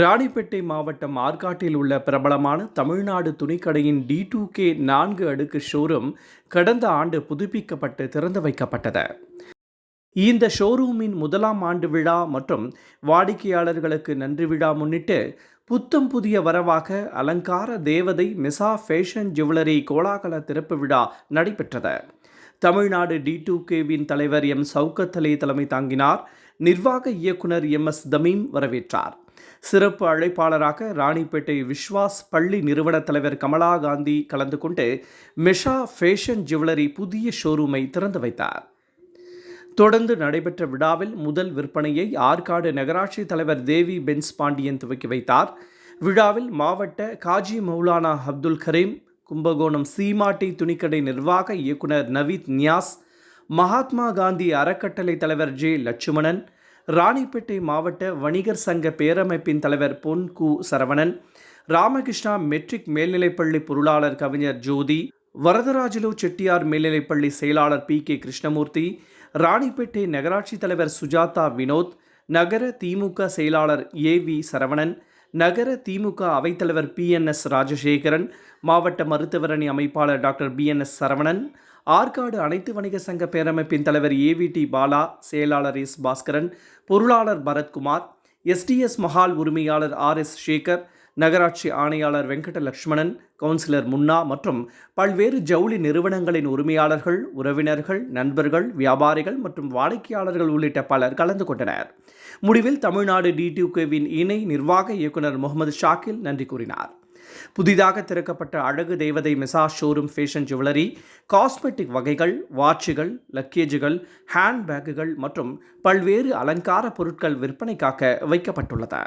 ராணிப்பேட்டை மாவட்டம் ஆற்காட்டில் உள்ள பிரபலமான தமிழ்நாடு துணிக்கடையின் D2K 4 அடுக்கு ஷோரூம் கடந்த ஆண்டு புதுப்பிக்கப்பட்டு திறந்து வைக்கப்பட்டது. இந்த ஷோரூமின் முதலாம் ஆண்டு விழா மற்றும் வாடிக்கையாளர்களுக்கு நன்றி விழா முன்னிட்டு புத்தம் புதிய வரவாக அலங்கார தேவதை மிசா ஃபேஷன் ஜுவல்லரி கோலாகல திறப்பு விழா நடைபெற்றது. தமிழ்நாடு D2Kவின் தலைவர் எம் சவுகத் அலி தலைமை தாங்கினார். நிர்வாக இயக்குனர் MS தமீம் வரவேற்றார். சிறப்பு அழைப்பாளராக ராணிப்பேட்டை விஸ்வாஸ் பள்ளி நிறுவன தலைவர் கமலா காந்தி கலந்து கொண்டு மிஷா ஃபேஷன் ஜுவல்லரி புதிய ஷோரூமை திறந்து வைத்தார். தொடர்ந்து நடைபெற்ற விழாவில் முதல் விற்பனையை ஆற்காடு நகராட்சி தலைவர் தேவி பென்ஸ் பாண்டியன் துவக்கி வைத்தார். விழாவில் மாவட்ட காஜி மௌலானா அப்துல் கரீம், கும்பகோணம் சீமாட்டி துணிக்கடை நிர்வாக இயக்குனர் நவீத் நியாஸ், மகாத்மா காந்தி அறக்கட்டளை தலைவர் ஜே லட்சுமணன், ராணிப்பேட்டை மாவட்ட வணிகர் சங்க பேரமைப்பின் தலைவர் பொன் கு சரவணன், ராமகிருஷ்ணா மெட்ரிக் மேல்நிலைப்பள்ளி பொருளாளர் கவிஞர் ஜோதி, வரதராஜலு செட்டியார் மேல்நிலைப்பள்ளி செயலாளர் PK கிருஷ்ணமூர்த்தி, ராணிப்பேட்டை நகராட்சி தலைவர் சுஜாதா வினோத், நகர திமுக செயலாளர் AV சரவணன், நகர திமுக அவைத்தலைவர் PNS ராஜசேகரன், மாவட்ட மருத்துவரணி அமைப்பாளர் டாக்டர் BNS சரவணன், ஆற்காடு அனைத்து வணிக சங்க பேரமைப்பின் தலைவர் AVT பாலா, செயலாளர் S பாஸ்கரன், பொருளாளர் பரத்குமார், SDS மஹால் உரிமையாளர் RS சேகர், நகராட்சி ஆணையாளர் வெங்கட லட்சுமணன், கவுன்சிலர் முன்னா மற்றும் பல்வேறு ஜவுளி நிறுவனங்களின் உரிமையாளர்கள், உறவினர்கள், நண்பர்கள், வியாபாரிகள் மற்றும் வாடிக்கையாளர்கள் உள்ளிட்ட பலர் கலந்து கொண்டனர். முடிவில் தமிழ்நாடு D2Kவின் இணை நிர்வாக இயக்குனர் முகமது ஷாக்கில் நன்றி கூறினார். புதிதாக திறக்கப்பட்ட அழகு தேவதை Misa showroom fashion jewellery, cosmetic வகைகள், வாட்சுகள், லக்கேஜுகள், ஹேண்ட்பேக்குகள் மற்றும் பல்வேறு அலங்கார பொருட்கள் விற்பனைக்காக வைக்கப்பட்டுள்ளது.